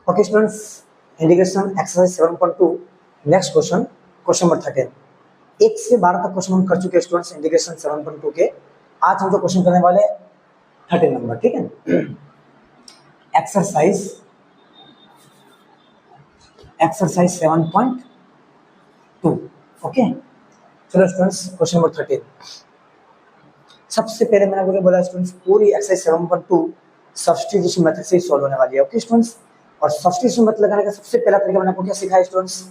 Okay students, integration exercise 7.2 next question, question number 13। 1 से 12 तक question हम कर चुके हैं स्टूडेंट्स इंटीग्रेशन 7.2 के। आज हम जो क्वेश्चन करने वाले 13 नंबर, ठीक है। एक्सरसाइज 7.2। ओके, चलो स्टूडेंट्स क्वेश्चन नंबर 13। सबसे पहले मैंने आपको बोला स्टूडेंट्स, पूरी एक्सरसाइज 7.2 सब्स्टिट्यूशन मेथड से सॉल्व होने वाली है। ओके स्टूडेंट्स, और सब्स्टिट्यूशन मेथड लगाने का सबसे पहला तरीका मैंने आपको क्या सिखाया स्टूडेंट्स,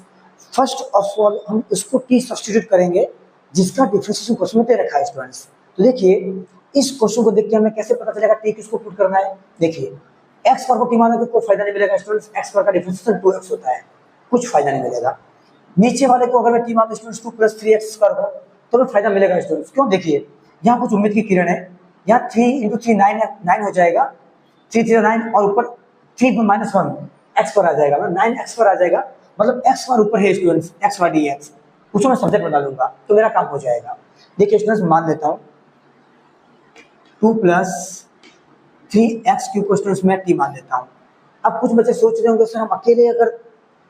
फर्स्ट ऑफ ऑल हम उसको टी सब्स्टिट्यूट करेंगे जिसका डिफरेंशिएशन क्वेश्चन में दे रखा है स्टूडेंट्स। तो देखिए इस क्वेश्चन को देख के हमें कैसे पता चलेगा टी किसको पुट करना है। देखिए एक्स स्क्वायर को टी मानने का कोई फायदा नहीं मिलेगा स्टूडेंट्स, एक्स स्क्वायर का डिफरेंशिएशन 2x होता है, कुछ फायदा नहीं मिलेगा। नीचे वाले को अगर मैं टी मान दूं स्टूडेंट्स 2 + 3x स्क्वायर को, तो हमें फायदा मिलेगा स्टूडेंट्स। क्यों, देखिए यहाँ कुछ उम्मीद की किरण है, यहाँ 3 × 3 9 हो जाएगा, 3 3 9 और ऊपर 3 - 1 x पर आ जाएगा, मतलब 9x पर आ जाएगा, मतलब x पर ऊपर है स्टूडेंट्स, x y dx, उसको मैं सब्जेक्ट बना लूंगा तो मेरा काम हो जाएगा। देखिए स्टूडेंट्स मान लेता हूँ 2 + 3x³ को स्टूडेंट्स मैं टी मान लेता हूँ। अब कुछ बच्चे सोच रहे होंगे सर हम अकेले अगर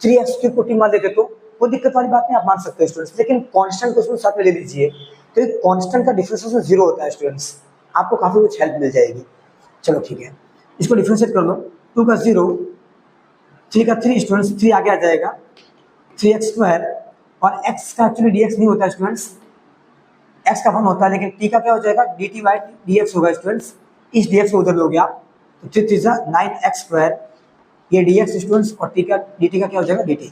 3x³ को टी मान लेते तो कोई दिक्कत वाली बात नहीं, आप मान सकते हैं स्टूडेंट्स, लेकिन कांस्टेंट को साथ में ले लीजिए तो कांस्टेंट का डिफरेंशिएशन 0 होता है स्टूडेंट्स, आपको काफी कुछ हेल्प मिल जाएगी। चलो ठीक है, इसको डिफरेंशिएट कर लो, 2 का 0, 3 का 3 स्टूडेंट्स, 3 आगे आ जाएगा 3x² और x का एक्चुअली dx नहीं होता है स्टूडेंट्स, x का 1 होता है, लेकिन t का क्या हो जाएगा dt/dx होगा स्टूडेंट्स। इस dx को उधर लोगे आप तो 3 3 9x², ये dx स्टूडेंट्स, और t का dt का क्या हो जाएगा dt।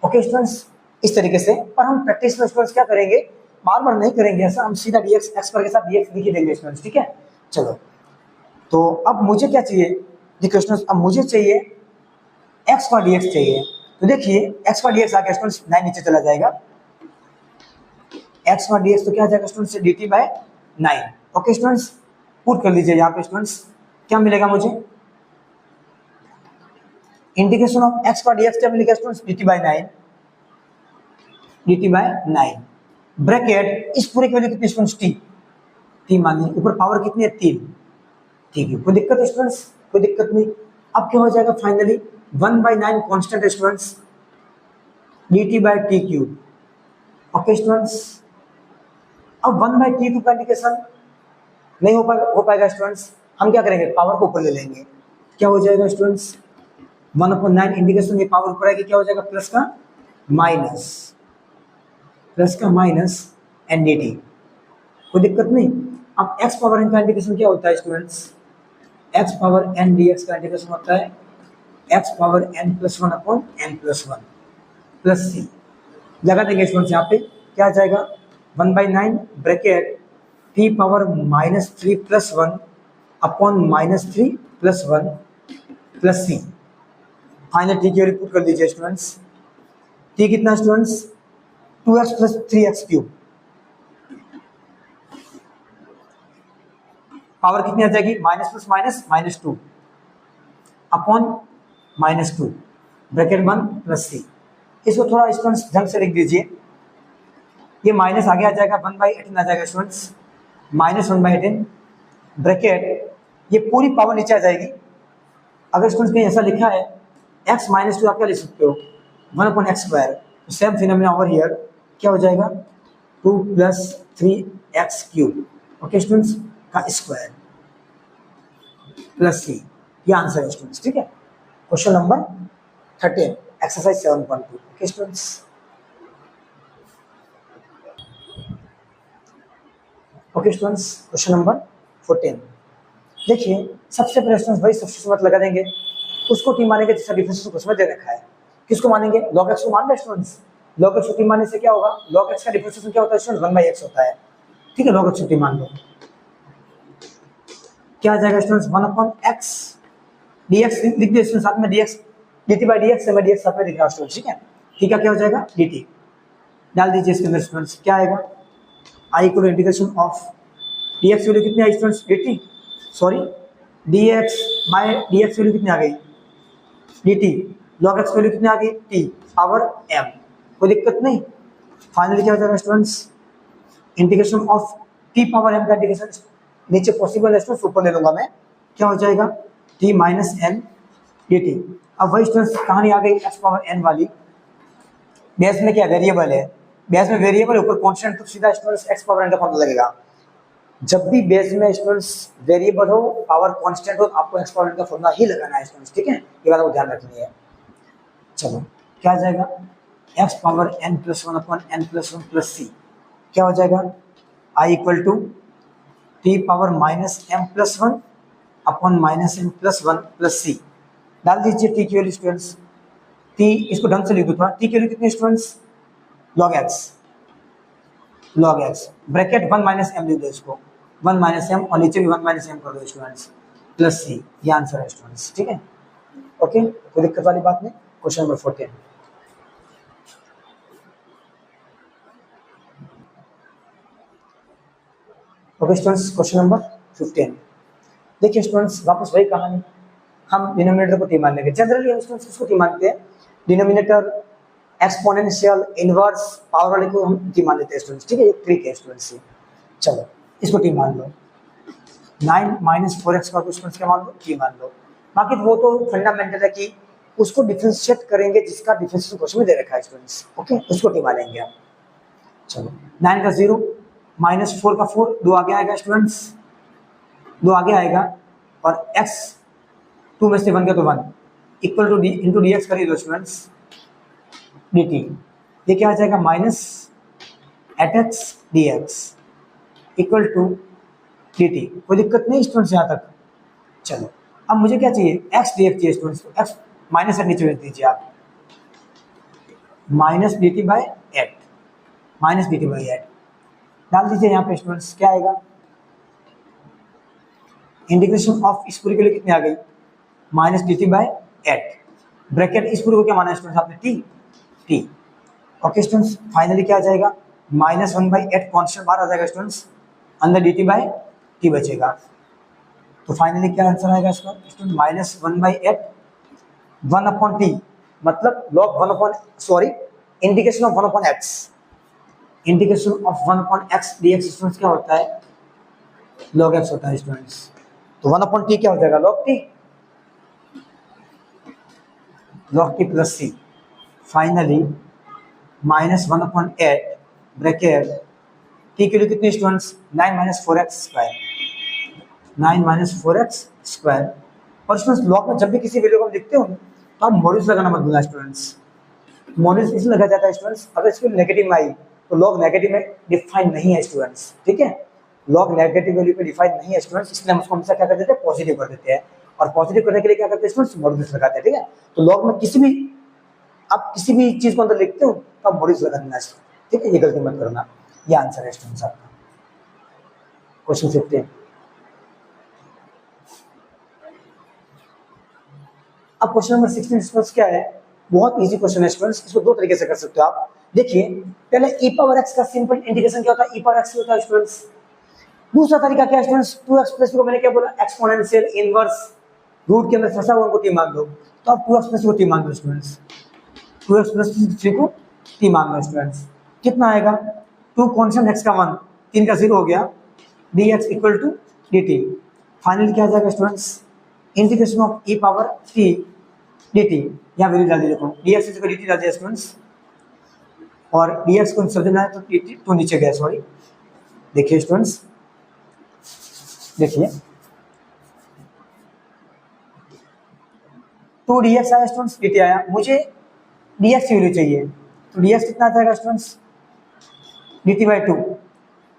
ओके स्टूडेंट्स, इस तरीके से। पर हम प्रैक्टिस में स्टूडेंट्स क्या करेंगे, बार बार नहीं करेंगे ऐसा, हम सीधा dx x पर के साथ dx लिख ही देंगे स्टूडेंट्स, ठीक है। चलो तो अब मुझे क्या चाहिए, देखिए स्टूडेंट्स अब मुझे चाहिए x पर dx चाहिए, तो देखिए x पर dx आ गया स्टूडेंट्स, 9 नीचे चला जाएगा, x पर dx तो क्या आ जाएगा students dt/9। Okay students, put कर लीजिए यहाँ पे स्टूडेंट्स, क्या मिलेगा मुझे, इंटीग्रेशन ऑफ x पर dx क्या मिलेगा स्टूडेंट्स dt/9 ब्रैकेट, इस पूरे की वैल्यू कितनी स्टूडेंट्स t मान लीजिए, ऊपर पावर कितनी है 3, ठीक है, कोई दिक्कत है स्टूडेंट्स, कोई दिक्कत नहीं। अब क्या हो जाएगा finally 1/9 constant students dt/t³। Okay students, अब 1/t³ का इंटीग्रेशन नहीं हो पाएगा स्टूडेंट्स, हम क्या करेंगे पावर को ऊपर ले लेंगे, क्या हो जाएगा स्टूडेंट्स 1/9 इंटीग्रेशन, ये पावर ऊपर आएगी, क्या हो जाएगा प्लस का माइनस एन dt, कोई दिक्कत नहीं। अब x पावर n का इंटीग्रेशन क्या होता है students, x power n dx का इंटीग्रेशन होता है x power n + 1/n+1 plus c, लगा देंगे स्टूडेंट्स, यहाँ पे क्या आ जाएगा 1/9 bracket t power -3 + 1/-3 + 1 plus c। Final t की वैल्यू पुट कर दीजिए स्टूडेंट्स, t कितना स्टूडेंट्स 2x + 3x³, पावर कितनी आ जाएगी -+- -2/-2 ब्रैकेट 1 प्लस c। इसको थोड़ा स्टूडेंट्स ढंग से लिख दीजिए, ये माइनस आगे आ जाएगा 1/18 आ जाएगा स्टूडेंट्स, -1/18 ब्रैकेट, ये पूरी पावर नीचे आ जाएगी। अगर स्टूडेंट्स कहीं ऐसा लिखा है x - 2, आप क्या लिख सकते हो 1/x², तो सेम फिनोमेना ओवर हियर, क्या हो जाएगा 2 + 3x³, ओके स्टूडेंट्स का स्क्वायर प्लस c, ये आंसर है स्टूडेंट्स, ठीक है। Question number 13 exercise 7.2। Okay students, okay students question number 14। देखिए सबसे पहले स्टूडेंट्स वही सब्स्टिट्यूशन मत लगा देंगे, उसको टी मानेंगे जिसका डिफरेंशिएशन क्वेश्चन में दे रखा है। किसको मानेंगे, log x को मान लें स्टूडेंट्स, log x को टी मानने से क्या होगा, log x का डिफरेंशिएशन क्या होता है स्टूडेंट्स 1/x होता है, ठीक है। log x को टी मान लो, क्या आ जाएगा स्टूडेंट्स 1/x dx लिख दिए स्टूडेंट्स, साथ में dx dt/dx से मैं dx साथ में लिख रहा हूं स्टूडेंट्स, ठीक है। ठीक है, क्या हो जाएगा dt, डाल दीजिए इसके अंदर स्टूडेंट्स, क्या आएगा i = integration of dx value कितनी आई students dt, sorry dx/dx value कितनी आ गई dt, log x वैल्यू कितनी आ गई t पावर m, कोई दिक्कत नहीं। फाइनली क्या हो जाएगा students integration of t power m का इंटीग्रेशन नीचे पॉसिबल है स्टूडेंट्स, ऊपर ले लूंगा मैं, क्या हो जाएगा t - n dt। अब वही स्टूडेंट्स कहानी आ गई x पावर n वाली। बेस में क्या वेरिएबल है, बेस में वेरिएबल ऊपर कांस्टेंट, तो सीधा स्टूडेंट्स x पावर n का फॉर्मूला लगेगा। जब भी बेस में स्टूडेंट्स वेरिएबल हो, पावर कांस्टेंट हो, आपको x पावर n का फॉर्मूला ही लगाना है स्टूडेंट्स, ठीक है, ये बात को ध्यान रखनी है। चलो क्या आ जाएगा, x power n plus one upon n plus one plus C, क्या हो जाएगा, i equal to T power minus m plus one upon minus m plus one plus C. डाल दीजिए t की वैल्यू स्टूडेंट्स, t इसको ढंग से लिख दो थोड़ा, t की वैल्यू कितनी students, log x, log x bracket 1 minus m लिख दो इसको, 1 माइनस m और नीचे भी 1 माइनस m कर दो स्टूडेंट्स, प्लस सी, ये आंसर है स्टूडेंट्स, ठीक है। ओके, कोई दिक्कत वाली बात नहीं। Question number 14, okay students, question number 15। देखिए स्टूडेंट्स, वापस वही कहानी, हम डिनोमिनेटर को टी मान लेंगे। जनरली हम स्टूडेंट्स किसको टी मानते हैं, डिनोमिनेटर, एक्सपोनेंशियल, इनवर्स, पावर वाले को हम टी मान लेते हैं स्टूडेंट्स, ठीक है, एक ट्रिक है स्टूडेंट्स। चलो इसको टी मान लो, 9 माइनस 4x का स्टूडेंट्स क्या मान लो, टी मान लो। बाकी वो तो फंडामेंटल है कि उसको डिफरेंशिएट करेंगे जिसका डिफरेंशियल क्वेश्चन में दे रखा है स्टूडेंट्स, ओके, उसको टी मानेंगे हम। चलो 9 का 0 माइनस 4 का 4, 2 आगे आएगा स्टूडेंट्स, 2 आगे आएगा, और x 2 में से 1 का तो 1 equal to d into d x करिए दो स्टूडेंट्स, डी टी, ये क्या आ जाएगा, minus eight x D x equal to d t. कोई दिक्कत नहीं स्टूडेंट्स यहाँ तक। चलो अब मुझे क्या चाहिए, एक्स डी एक्स चाहिए स्टूडेंट्स, एक्स माइनस एट नीचे भेज दीजिए आप, minus d t by eight, minus d t by eight डाल दीजिए यहाँ पे स्टूडेंट्स, क्या आएगा, इंटीग्रेशन ऑफ इस पूरी के लिए कितनी आ गई, minus d t by eight, bracket इस पूरी को क्या माना है स्टूडेंट्स आपने, t, t. Okay students, finally क्या आ जाएगा, माइनस 1 बाई एट कॉन्स्टेंट बाहर आ जाएगा स्टूडेंट्स, अंदर डी टी बाई टी बचेगा, तो फाइनली क्या आंसर आएगा इसका student, minus 1 by eight 1 upon T, मतलब log 1 upon, sorry, integration of 1 upon X, integration of 1 upon X D X students क्या होता है, लॉग एक्स होता है स्टूडेंट्स, तो 1 अपॉन टी क्या हो जाएगा, log T, log T plus C, finally minus 1 upon eight bracket T के लिए कितने students, 9 minus 4x square, 9 minus 4x square. और स्टूडेंट्स लॉग में जब भी किसी वैल्यू को लिखते हो तो आप मॉड्यूलस लगाना मत भूलना स्टूडेंट्स, मॉड्यूलस इसलिए लगा जाता है स्टूडेंट्स, अगर इसको नेगेटिव में आई तो लॉग नेगेटिव में डिफाइन नहीं है स्टूडेंट्स, ठीक है, लॉग नेगेटिव वैल्यू पे डिफाइन नहीं है स्टूडेंट्स, इसलिए हम उसको हमेशा क्या कर देते हैं, पॉजिटिव कर देते हैं, और पॉजिटिव करने के लिए क्या करते हैं स्टूडेंट्स, मॉड्यूलस लगाते हैं, ठीक है। तो लॉग में किसी भी, आप किसी भी चीज को अंदर लिखते हो तो आप मॉड्यूलस लगा देना, ठीक है, ये गलती मत करना, ये आंसर है स्टूडेंट्स आपका। क्वेश्चन 15, अब क्वेश्चन नंबर 16 स्टूडेंट्स क्या है, बहुत इजी क्वेश्चन है स्टूडेंट्स, इसको दो तरीके से कर सकते हो आप। देखिए पहले e पावर x का सिंपल इंटीग्रेशन क्या होता है, e पावर x होता है स्टूडेंट्स। दूसरा तरीका क्या है स्टूडेंट्स, 2x प्लस को मैंने क्या बोला, एक्सपोनेंशियल, इनवर्स, रूट के अंदर फंसा हुआ उनको टी मान दो, तो आप 2x प्लस को टी मान दो स्टूडेंट्स, 2x प्लस 3 को टी मान दो स्टूडेंट्स, कितना आएगा, 2 कॉन्स्टेंट x का 1, 3 का 0 हो गया, dx equal to dt, finally क्या आ जाएगा students, integration of e power t dt, यहाँ वैल्यू डाल दीजिए, देखो dx इक्वल dt डाल दिया स्टूडेंट्स, और dx को सब देना है तो dt तो नीचे गया, सॉरी, देखिए स्टूडेंट्स, देखिए 2 dx आया स्टूडेंट्स, dt आया, मुझे dx की वैल्यू चाहिए, तो dx कितना आ जाएगा स्टूडेंट्स, dt बाई 2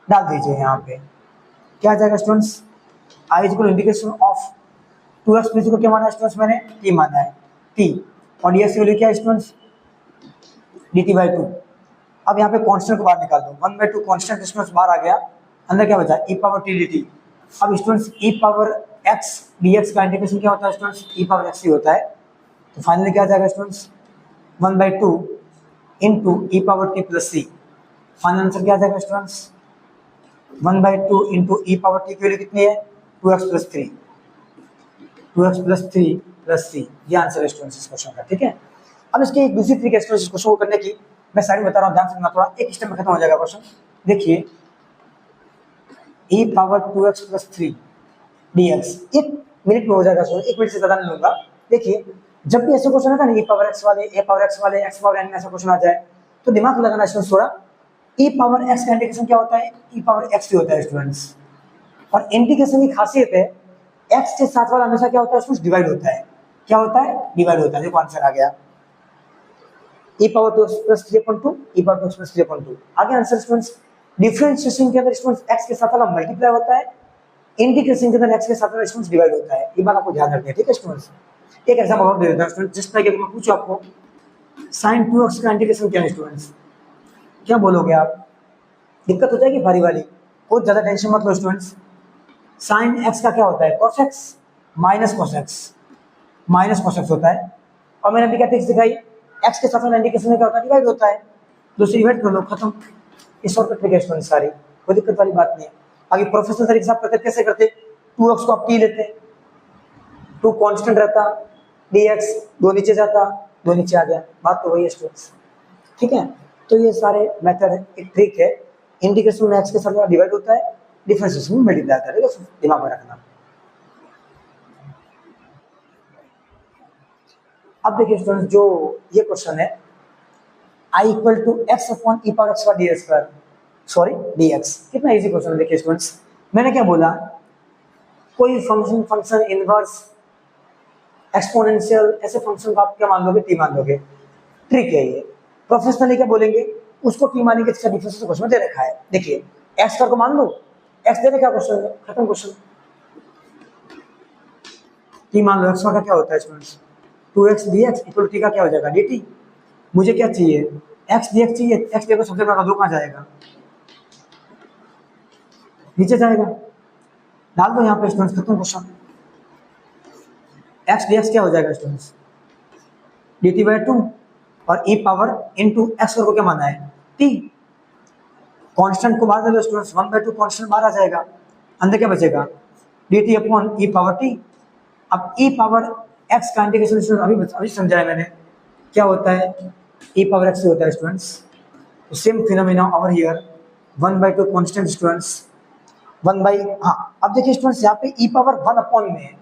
डाल दीजिए, यहाँ पे क्या आ जाएगा students, I equal integration of 2x plus को क्या माना है स्टूडेंट्स, मैंने t माना है, t, और dx की वैल्यू क्या है स्टूडेंट्स, dt बाई 2। अब यहाँ पे कांस्टेंट को बाहर निकाल दो, 1/2 कांस्टेंट स्टूडेंट्स बाहर आ गया, अंदर क्या बचा, e पावर t dt। अब students e power x dx का इंटीग्रेशन क्या होता है स्टूडेंट्स, e पावर x ही होता है, तो फाइनली क्या आ जाएगा students, 1/2 into e power t plus c, final answer क्या आ जाएगा students, 1/2 into e power t की वैल्यू कितनी है, 2x plus 3, 2x plus 3 plus c, ये आंसर है स्टूडेंट्स इस क्वेश्चन का, ठीक है। अब इसकी एक दूसरी तरीके से इस क्वेश्चन को करने की मैं सारी बता रहा हूँ, ध्यान से सुनना, थोड़ा एक स्टेप में खत्म हो जाएगा क्वेश्चन। देखिए e power 2x plus 3 dx, एक मिनट में हो जाएगा, एक मिनट से ज़्यादा नहीं लूंगा। देखिए जब भी ऐसे क्वेश्चन आता है ना e पावर x वाले, a पावर x वाले, x पावर n ऐसा क्वेश्चन आ जाए तो दिमाग लगाना स्टूडेंट्स थोड़ा। e पावर x का इंटीग्रेशन क्या होता है? e पावर x ही होता है स्टूडेंट्स। और इंटीग्रेशन की खासियत है x के साथ वाला हमेशा क्या होता है स्टूडेंट्स? डिवाइड होता है। क्या होता है? डिवाइड होता है। देखो आंसर आ गया e power 2x plus 3/2, e power 2x plus 3/2। आगे आंसर स्टूडेंट्स। डिफरेंशिएशन के अंदर स्टूडेंट्स x के साथ वाला मल्टीप्लाई होता है, इंटीग्रेशन के अंदर x के साथ वाला स्टूडेंट्स डिवाइड होता है। ये बात आपको ध्यान रखनी है, ठीक है स्टूडेंट्स। एक एग्जांपल और दे देता हूं स्टूडेंट, जिस तरह के मैं पूछूं आपको sin 2x का इंटीग्रेशन क्या है स्टूडेंट्स? क्या बोलोगे आप? दिक्कत हो जाएगी भारी वाली, बहुत ज्यादा टेंशन मत लो स्टूडेंट्स। sin x का क्या होता है? cos x minus cos x, minus cos x होता है। और मैंने अभी क्या ट्रिक्स दिखाई, x के साथ इंटीग्रेशन में क्या होता है? डिवाइड होता है। तो उसे डिवाइड कर लो, खत्म। इस और ट्रिक है स्टूडेंट सारी, कोई दिक्कत वाली बात नहीं है। आगे प्रोफेशनल तरीके से आप करते कैसे करते? 2x को आप t लेते, 2 कांस्टेंट रहता, dx 2 नीचे जाता, 2 नीचे आ गया, बात तो वही है स्टूडेंट्स, ठीक है। तो ये सारे मेथड है, एक ट्रिक है। इंटीग्रेशन में x के साथ डिवाइड होता है, डिफरेंशिएशन में मल्टीप्लाई होता है, दिमाग में रखना। अब देखिए स्टूडेंट्स, जो ये क्वेश्चन है i equal to x upon e power x d square, sorry dx, कितना इजी क्वेश्चन है। देखिए स्टूडेंट्स, मैंने क्या बोला, कोई फंक्शन इनवर्स, एक्सपोनेंशियल, ऐसे फंक्शन को आप क्या मान लोगे? t मान लोगे। ट्रिक है ये। प्रोफेशनली क्या बोलेंगे, उसको t मानेंगे जिसका डिफरेंशियल क्वेश्चन में दे रखा है। देखिए x का को मान लो, x दे रखा है क्वेश्चन में, खत्म क्वेश्चन। t मान लो, x का क्या होता है students? 2x dx equal t का क्या हो जाएगा? dt। मुझे क्या चाहिए? x dx चाहिए। x देखो सबसे बड़ा 2 कहाँ जाएगा? नीचे जाएगा, डाल दो यहाँ पे स्टूडेंट्स, खत्म क्वेश्चन। x dx क्या हो जाएगा स्टूडेंट्स? dt/2 और e पावर इनटू x को क्या माना है? t। कांस्टेंट को बाहर ले लो स्टूडेंट्स, 1/2 कांस्टेंट बाहर आ जाएगा, अंदर क्या बचेगा? dt upon e power t। अब e पावर x का इंटीग्रेशन स्टूडेंट अभी समझाया मैंने, क्या होता है? e पावर x होता है students. Same phenomena over here, 1/2 constant students, 1 हाँ। अब देखिए स्टूडेंट्स, यहाँ पे e पावर 1 अपॉन में है,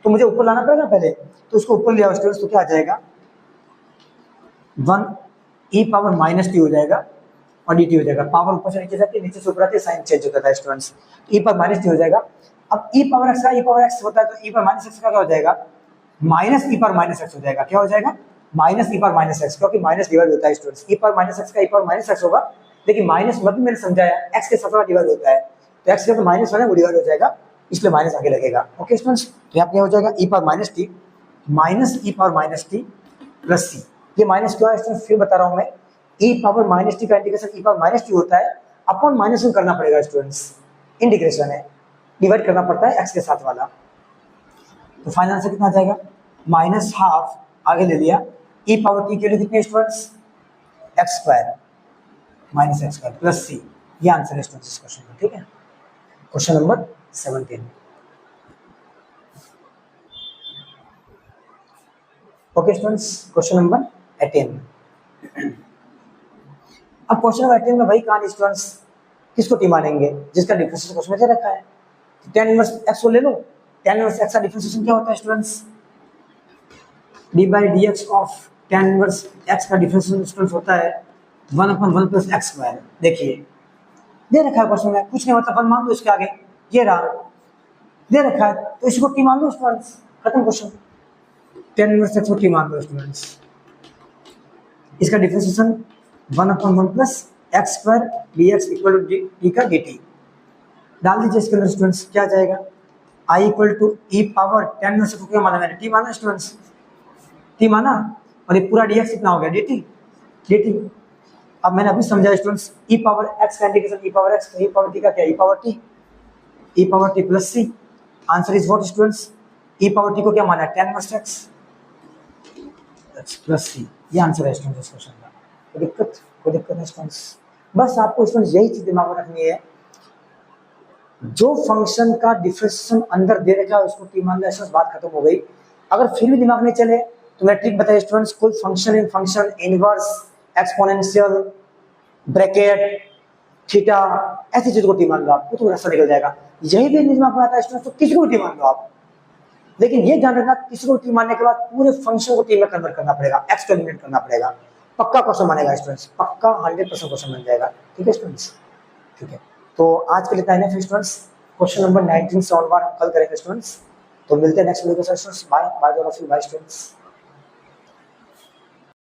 तो मुझे ऊपर लाना पड़ेगा पहले, तो उसको ऊपर ले आओ स्टूडेंट्स, तो क्या आ जाएगा? 1 e पावर माइनस टी हो जाएगा और dt हो जाएगा। पावर ऊपर से नीचे जाती है, नीचे से ऊपर आती है, साइन चेंज होता है students. e power minus T हो जाएगा। अब e पावर x का e पावर x होता है, तो e पावर माइनस x का क्या हो जाएगा? Minus e power minus x हो जाएगा। क्या हो जाएगा? Minus e power minus x, क्योंकि माइनस डिवाइड होता है students. e power minus x का e पावर माइनस x होगा, लेकिन माइनस मतलब मैंने समझाया x के साथ डिवाइड होता है, तो x के साथ माइनस है वो डिवाइड हो जाएगा, इसलिए माइनस आगे लगेगा। ओके स्टूडेंट्स, तो यहाँ क्या हो जाएगा? e power minus T minus e power minus T plus c। ये माइनस क्यों है स्टूडेंट्स? फिर बता रहा हूँ मैं, e पावर माइनस टी का integration e power minus T होता है, अपॉन माइनस में करना पड़ेगा स्टूडेंट्स, इंटीग्रेशन है, डिवाइड करना पड़ता है x के साथ वाला। तो फाइनल आंसर कितना आ जाएगा? माइनस हाफ, आगे ले लिया, e पावर टी के लिए कितने students? X square minus X square plus C. ये आंसर है स्टूडेंट्स इस क्वेश्चन का, ठीक है। Question number 17। Okay students, question number 18। अब क्वेश्चन नंबर 18 में वही कहानी स्टूडेंट्स, किसको टी मानेंगे? जिसका डिफरेंशियल क्वेश्चन में दे रखा है। tan इनवर्स x को ले लो, tan इनवर्स x का डिफरेंशिएशन क्या होता है students? d/dx of tan inverse x का डिफरेंशिएशन स्टूडेंट्स होता है 1/1 प्लस एक्स स्क्वायर। देखिए दे रखा है क्वेश्चन में, कुछ नहीं मतलब 1 मान लो इसके आगे, ये रहा दे रखा है, तो इसको टी मान लो स्टूडेंट्स, खत्म क्वेश्चन। tan इनवर्स x को टी मान लो स्टूडेंट्स, इसका differentiation 1/1 plus x square dx equal to d का dt। डाल दीजिए इसके अंदर स्टूडेंट्स, क्या आ जाएगा? i equal to e power tan inverse को क्या माना मैंने? t माना स्टूडेंट्स, t माना, और ये पूरा dx कितना हो गया? dt। अब मैंने अभी समझाया स्टूडेंट्स, e पावर x का integration e power x, e power t का क्या? e power t plus c। Answer is what students? e power t को क्या माना है? tan inverse x plus c। ये आंसर है स्टूडेंट्स इस क्वेश्चन का। कोई दिक्कत नहीं स्टूडेंट्स, बस आपको स्टूडेंट्स यही चीज दिमाग में रखनी है, जो फंक्शन का डिफरेंशिएशन अंदर दे रखा है उसको टी मान लिया, बात खत्म हो गई। अगर फिर भी दिमाग नहीं चले तो मैं ट्रिक बताया स्टूडेंट्स, कोई function inverse, exponential, bracket, theta, ऐसी चीज को टी मान लो, आपको तो रास्ता निकल जाएगा। यही भी दिमाग में आता है स्टूडेंट्स, तो किसी को टी मान लो आप, लेकिन ये ध्यान रखना, किसी को टी मारने के बाद पूरे फंक्शन को टी में कन्वर्ट करना पड़ेगा, एक्स को एलिमिनेट करना पड़ेगा। पक्का क्वेश्चन मानेगा स्टूडेंट्स, पक्का 100% क्वेश्चन बन जाएगा। ठीक है स्टूडेंट्स, ठीक है। तो आज के लिए इतना ही है स्टूडेंट्स। क्वेश्चन नंबर 19 से ऑनवर्ड हम कल करेंगे स्टूडेंट्स। तो मिलते हैं नेक्स्ट वीडियो के साथ students. Bye bye all of you, bye students.